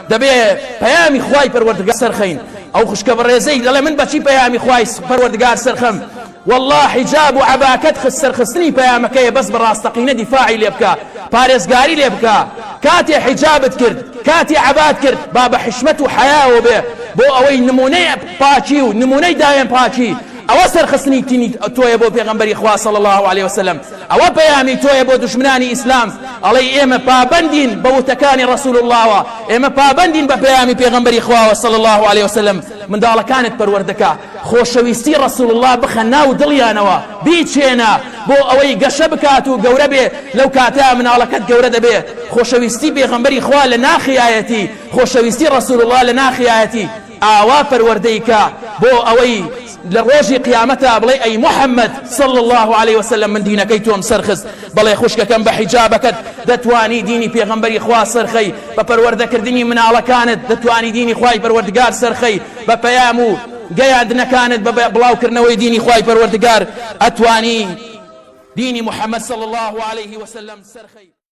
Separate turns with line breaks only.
دەبێ پەیامی خوای پەروەردگار سەرخەین ئەو خوشکە بەڕێزەی دەڵێ من بەچی پەیامی خوای پەروەردگار سەرخەم والله حجاب و عەباکەت سەرخستنی پەیامەکەیە بەس بەڕاستەقینە دیفاعی لێ بکە پارێزگاری لێ بکە کاتێ حجابت کرد کاتی عەبات کرد با بە حشمەت و حەیاوە بێ بۆ ئەوەی نمونەی پاچی و نمونەی دایان پاچی ئەوە سەرخستنی تینی تۆیە بۆ پێغەمبەری خوا صلی الله عليه وسلم ئەوە پەیامی تۆیە بۆ دوشمنانی ئیسلام ئەڵێ ئێمە پابەندین بە وتەکانی ڕەسوول اللهوە ئێمە پابەندین بە پەیامی پێغەمبەری خواوە صلی الله عليه وسلم منداڵەکانت پەروەردەکە خۆشەویستی ڕەسوول الله بخە ناو دڵیانەوە بیچێنە بۆ ئەوەی گەشە بکات و گەورە بێ لەو کاتە مناڵەکەت گەورە دەبێ خۆشەویستی پێغەمبەری خوا لە ناخیایەتی خۆشەویستی ڕەسوول الله لە ناخیایەتی ئاوا پەروەردەیکە بۆ ئەوەی لروجي قيامتها بلي أي محمد صلى الله عليه وسلم من دينك يتوم سرخز بلي خوشك كم بحجابك دتواني ديني بيغمبري خوا سرخي بپرورد كردني من على كانت دتواني ديني خواي پروردگار سرخي بپيامو قيادنا كانت بلاو كرنوي ديني خواي پروردگار أتواني ديني محمد صلى الله عليه وسلم سرخي